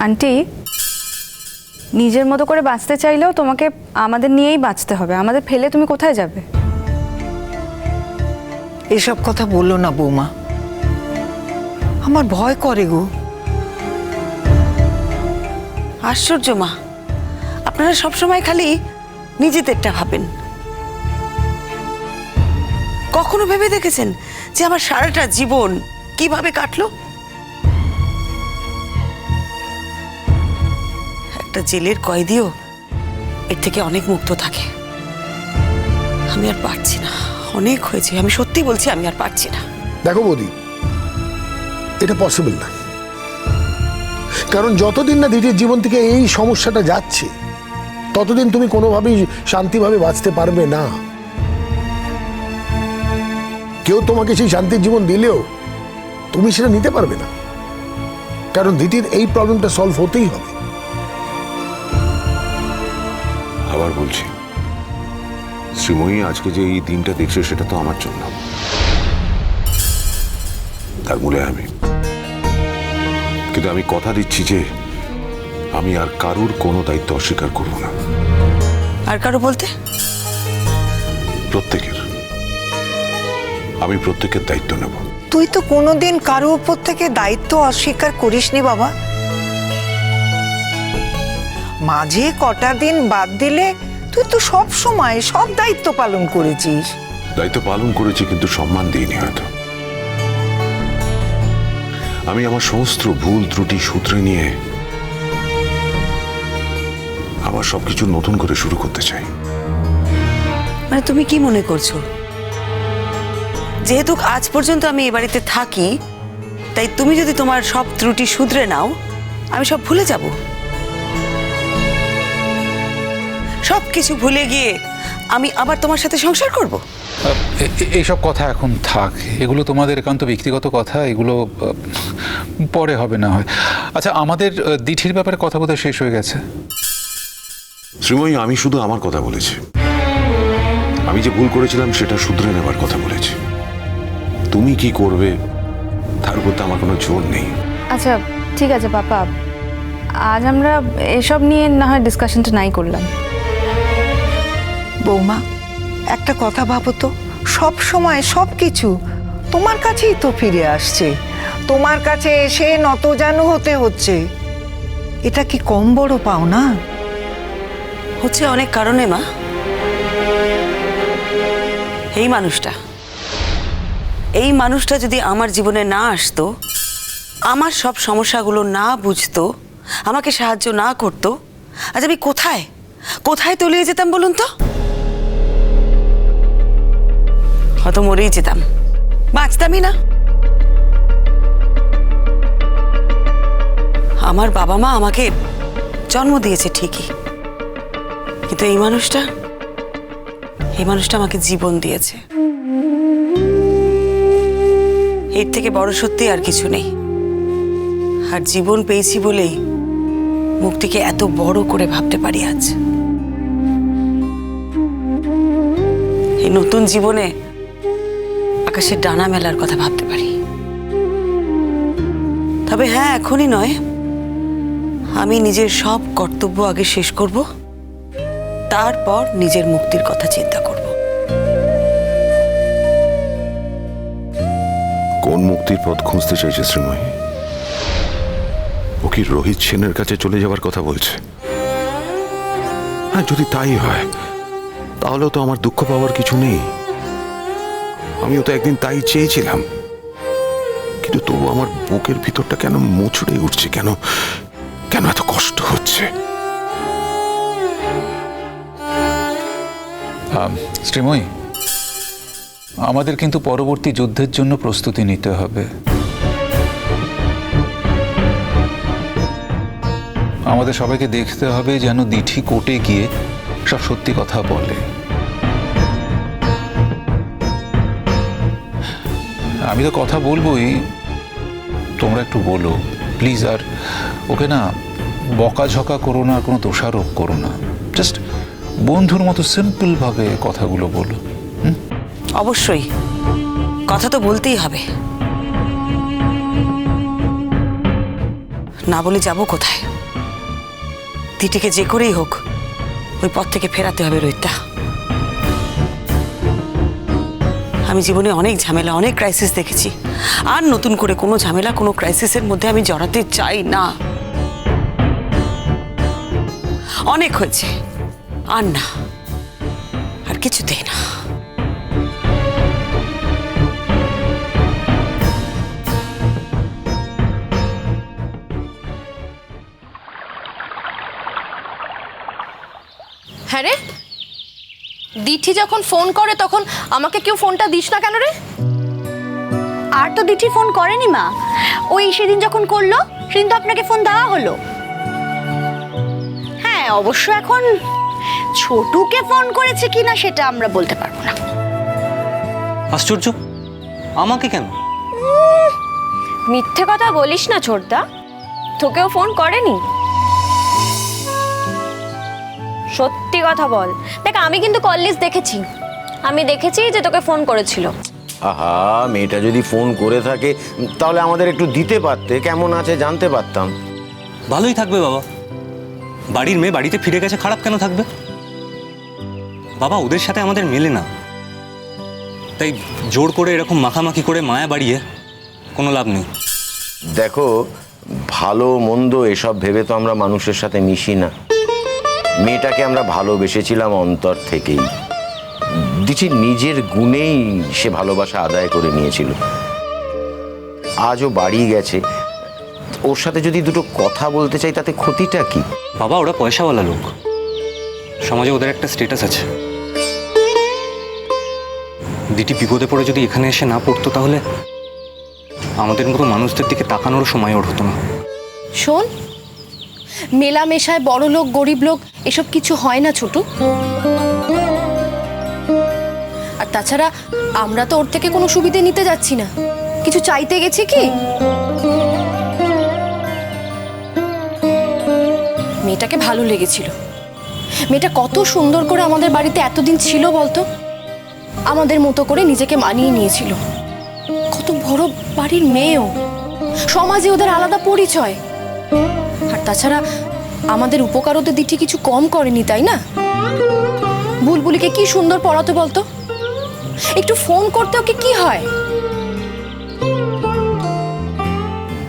Aunty, নিজের মতো করে বাঁচতে চাইলেও তোমাকে আমাদের নিয়েই বাঁচতে হবে। আমাদের ফেলে তুমি কোথায় যাবে? এসব কথা বললো না বৌমা, আমার ভয় করে গো। আশ্চর্য মা, আপনারা সবসময় খালি নিজেদেরটা ভাবেন। কখনো ভেবে দেখেছেন যে আমার সারাটা জীবন কিভাবে কাটলো? একটা জেলের কয়েদিও এর থেকে অনেক মুক্ত থাকে। আমি আর পারছি না, অনেক হয়েছে। আমি সত্যি বলছি, আমি আর পারছি না। দেখো বৌদি, এটা পসিবল না। কারণ যতদিন না দিদির জীবন থেকে এই সমস্যাটা যাচ্ছে, ততদিন তুমি কোনোভাবেই শান্তিভাবে বাঁচতে পারবে না। কেউ তোমাকে সেই শান্তির জীবন দিলেও তুমি সেটা নিতে পারবে না, কারণ দিদির এই প্রবলেমটা সলভ হতেই হবে। আবার বলছি, শ্রীময়ী আজকে যে এই দিনটা দেখছে সেটা তো আমার জন্য, তার মূলে আমি। কিন্তু আমি কথা দিচ্ছি যে আমি আর কারুর কোনো দায়িত্ব অস্বীকার করব না। আর কারো বলতে? প্রত্যেকের। আমি প্রত্যেকের দায়িত্ব নেব। তুই তো কোনোদিন কারো উপর থেকে দায়িত্ব অস্বীকার করিসনি বাবা। মাঝে কটা দিন বাদ দিলে তুই তো সব সময় সব দায়িত্ব পালন করেছিস। দায়িত্ব পালন করেছি, কিন্তু সম্মান দিইনি হয়তো। আমি আমার সমস্ত ভুল ত্রুটি সূত্রে নিয়ে আবার সবকিছু নতুন করে শুরু করতে চাই। মানে তুমি কি মনে করছো, যেহেতু আজ পর্যন্ত আমি এ বাড়িতে থাকি, তাই তুমি যদি তোমার সব ত্রুটি শুধরে নাও, আমি সব ভুলে যাব? সবকিছু ভুলে গিয়ে আমি আবার তোমার সাথে সংসার করব? এইসব কথা এখন থাক, এগুলো তোমাদের একান্ত ব্যক্তিগত কথা, এগুলো পরে হবে না হয়। আচ্ছা, আমাদের দিঠির ব্যাপারে কথা বোধহয় শেষ হয়ে গেছে। শ্রীময়ী, আমি শুধু আমার কথা বলেছি। আমি যে ভুল করেছিলাম সেটা শুধরে নেবার কথা বলেছি। তুমি কি করবে তার উপর আমার কোনো জোর নেই। আচ্ছা ঠিক আছে পাপা, আজ আমরা এসব নিয়ে না হয় ডিসকাশনটা নাই করলাম। বৌমা, একটা কথা ভাবো তো, সব সময় সব কিছু তোমার কাছেই তো ফিরে আসছে, তোমার কাছে এসে নতজানু হতে হচ্ছে। এটা কি কম বড় পাওনা? হচ্ছে অনেক কারণে মা। এই মানুষটা যদি আমার জীবনে না আসতো, আমার সব সমস্যাগুলো না বুঝতো, আমাকে সাহায্য না করতো, আজ আমি কোথায় কোথায় তলিয়ে যেতাম বলুন তো? হয়তো মরেই যেতাম, বাঁচতামই না। আমার বাবা মা আমাকে জন্ম দিয়েছে ঠিকই, কিন্তু এই মানুষটা আমাকে জীবন দিয়েছে। এর থেকে বড় সত্যি আর কিছু নেই। আর জীবন পেয়েছি বলেই মুক্তিকে এত বড় করে ভাবতে পারি আজ। এই নতুন জীবনে আকাশের ডানা মেলার কথা ভাবতে পারি। তবে হ্যাঁ, এখনই নয়, আমি নিজের সব কর্তব্য আগে শেষ করব, তারপর নিজের মুক্তির কথা চিন্তা করব। কোন মুক্তির পথ খুঁজতে চাইছে শ্রীময়ী? ও কি রোহিত সেনের কাছে চলে যাবার কথা বলছে? হ্যাঁ, যদি তাই হয় তাহলেও তো আমার দুঃখ পাওয়ার কিছু নেই। আমিও তো একদিন তাই চেয়েছিলাম, কিন্তু তবু আমার বুকের ভিতরটা কেন মুচড়ে উঠছে, কেন কেন এত কষ্ট হচ্ছে? শ্রীময়ী, আমাদের কিন্তু পরবর্তী যুদ্ধের জন্য প্রস্তুতি নিতে হবে। আমাদের সবাইকে দেখতে হবে যেন দিঠি কোর্টে গিয়ে সব সত্যি কথা বলে। আমি তো কথা বলবোই, তোমরা একটু বলো প্লিজ। আর ওকে না বকাঝকা করো না, কোনো দোষারোপ করো না, জাস্ট বন্ধুর মতো সিম্পল ভাবে কথাগুলো বলো। অবশ্যই কথা তো বলতেই হবে, না বলে যাব কোথায়? দিটিকে যে করেই হোক ওই পথ থেকে ফেরাতে হবে রোহিতদা। আমি জীবনে অনেক ঝামেলা, অনেক ক্রাইসিস দেখেছি। আর নতুন করে কোনো ঝামেলা, কোনো ক্রাইসিসের মধ্যে আমি জড়াতে চাই না। অনেক হয়েছে, আর না, আর কিছুতেই না। হ্যাঁ রে, দিঠি যখন ফোন করে তখন আমাকে কেউ ফোনটা দিস না কেন রে? আর তো দিঠি ফোন করেনি মা, ওই সেদিন যখন করলো সেদিন তো আপনাকে ফোন দেওয়া হলো। হ্যাঁ, অবশ্য এখন ছোটুকে ফোন করেছে কিনা সেটা আমরা বলতে পারবো না। আশ্চর্য, আমাকে কেন? মিথ্যে কথা বলিস না ছোটদা, তোকেও ফোন করেনি। সত্যি কথা বল। দেখ, আমি কিন্তু কল লিস্ট দেখেছি, আমি দেখেছি যে তোকে ফোন করেছিল। আহা, মেয়েটা যদি ফোন করে থাকে তাহলে আমাদের একটু দিতে পারতে, কেমন আছে জানতে পারতাম। ভালোই থাকবে বাবা, বাড়ির মেয়ে বাড়িতে ফিরে গেছে, খারাপ কেন থাকবে? বাবা, ওদের সাথে আমাদের মেলে না, তাই জোর করে এরকম মাখামাখি করে মায়া বাড়িয়ে কোনো লাভ নেই। দেখো, ভালো মন্দ এসব ভেবে তো আমরা মানুষের সাথে মিশি না। মেয়েটাকে আমরা ভালোবেসেছিলাম অন্তর থেকেই। দিঠি নিজের গুণেই সে ভালোবাসা আদায় করে নিয়েছিল। আজও বাড়ি গেছে, ওর সাথে যদি দুটো কথা বলতে চাই তাতে ক্ষতিটা কি? বাবা, ওরা পয়সাওয়ালা লোক, সমাজে ওদের একটা স্ট্যাটাস আছে। দিটি বিপদে পড়ে যদি এখানে এসে না পড়তো তাহলে আমাদের মতো মানুষদের দিকে তাকানোর সময় ওর হতো না। শোন, মেলামেশায় বড় লোক গরিব লোক এসব কিছু হয় না ছোটু। আর তাছাড়া আমরা তো ওর থেকে কোনো সুবিধে নিতে যাচ্ছি না, কিছু চাইতে গেছি কি? মেয়েটাকে ভালো লেগেছিল। মেয়েটা কত সুন্দর করে আমাদের বাড়িতে এতদিন ছিল বলতো, আমাদের মতো করে নিজেকে মানিয়ে নিয়েছিল। কত বড় বাড়ির মেয়েও, সমাজে ওদের আলাদা পরিচয়। আর তাছাড়া আমাদের উপকার ওদের দিঠি কিছু কম করেনি, তাই না? বুলবুলিকে কি সুন্দর পড়াতো বলতো, একটু ফোন করতে ওকে কি হয়?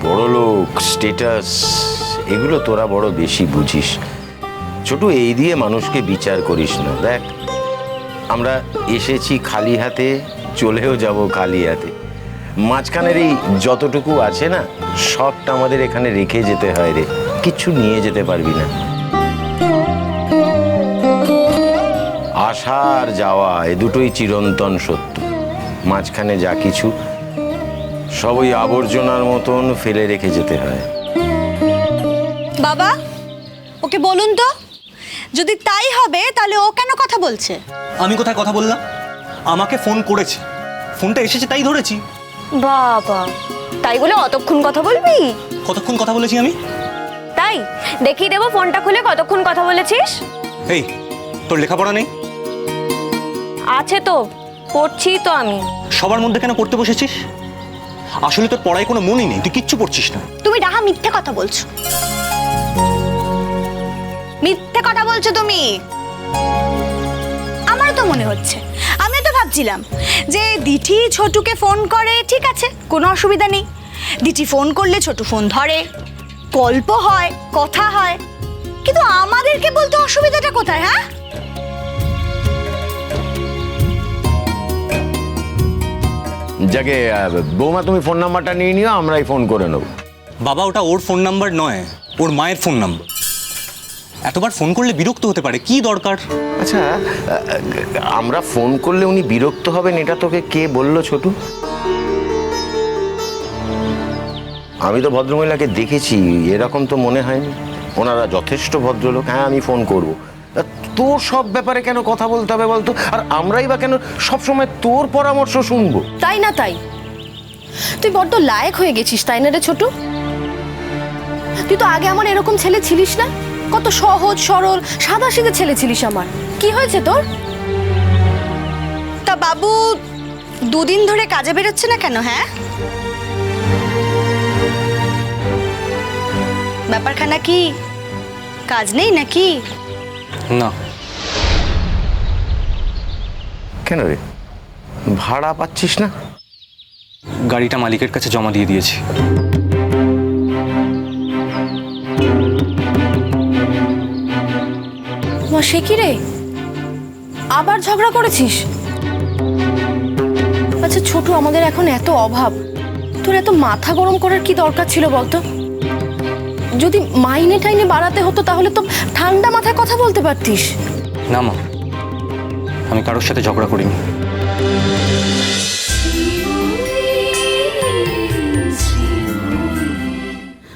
বড়লোক, স্ট্যাটাস, এগুলো তোরা বড় বেশি বুঝিস। ছোট, এই দিয়ে মানুষকে বিচার করিস না। দেখ, আমরা এসেছি খালি হাতে, চলেও যাব খালি হাতে। মাঝখানের এই যতটুকু আছে না, সবটা আমাদের এখানে রেখে যেতে হয় রে, কিচ্ছু নিয়ে যেতে পারবি না। আসা আর যাওয়া এ দুটোই চিরন্তন সত্য। মাঝখানে যা কিছু সব ওই আবর্জনার মতন ফেলে রেখে যেতে হয়। বাবা, ওকে বলুন তো, যদি তাই হবে তাহলে ও কেন কথা বলছে? আমি কোথায় কথা বললাম? আমাকে ফোন করেছে, ফোনটা এসেছে তাই ধরেছি। বাবা, তাই বলে অতক্ষণ কথা বলবি? কতক্ষণ কথা বলেছি আমি? তাই দেখিয়ে দেবো ফোনটা খুলে কতক্ষণ কথা বলেছিস। এই, তোর লেখাপড়া নেই? আছে তো, পড়ছি তো আমি। সবার মধ্যে কেন পড়তে বসেছিস? আসলে তোর পড়ায় কোনো মনই নেই, তুই কিচ্ছু পড়ছিস না। তুমি ডাহা মিথ্যে কথা বলছো, মিথ্যে কথা বলছো তুমি। আমারও তো মনে হচ্ছে, আমিও তো ভাবছিলাম যে দিঠি ছোটুকে ফোন করে, ঠিক আছে, কোনো অসুবিধা নেই। দিঠি ফোন করলে ছোটু ফোন ধরে, গল্প হয়, কথা হয়, কিন্তু আমাদেরকে বলতে অসুবিধাটা কোথায়? হ্যাঁ, যাকে বৌমা, তুমি ফোন নাম্বারটা নিয়ে নিও, আমরাই ফোন করে নেব। বাবা, ওটা ওর ফোন নাম্বার নয়, ওর মায়ের ফোন নাম্বার। এতবার ফোন করলে বিরক্ত হতে পারে, কি দরকার? আচ্ছা, আমরা ফোন করলে উনি বিরক্ত হবেন এটা তোকে কে বললো ছোটু? আমি তো ভদ্রমহিলাকে দেখেছি, এরকম তো মনে হয়নি। ওনারা যথেষ্ট ভদ্রলোক। হ্যাঁ, আমি ফোন করব। তোর সব ব্যাপারে কেন কথা বলতে হবে বলতো? আর আমরাই বা কেন সবসময় তোর পরামর্শ শুনবো? তাই না তাই, তুই বড্ড লায়ক হয়ে গেছিস, তাই না রে ছোটু? তুই তো আগে আমার এরকম ছেলে ছিলিস না, কত সহজ সরল সাদাসিধে ছেলে ছিলিস আমার। কি হয়েছে তোর? তা বাবু দুদিন ধরে কাজে বেরোচ্ছে না কেন? হ্যাঁ, ব্যাপারখানা কি? কাজ নেই নাকি? না, কেন রে, ভাড়া পাচ্ছিস না? গাড়িটা মালিকের কাছে জমা দিয়ে দিয়েছি। মা, সে কি রে, আবার ঝগড়া করেছিস? আচ্ছা ছোটু, আমাদের এখন এত অভাব, তোর এত মাথা গরম করার কি দরকার ছিল বলতো? যদি মাইনে টাইনে বাড়াতে হতো তাহলে তো ঠান্ডা মাথায় কথা বলতে পারতিস। না মা, আমি কারোর সাথে ঝগড়া করিনি।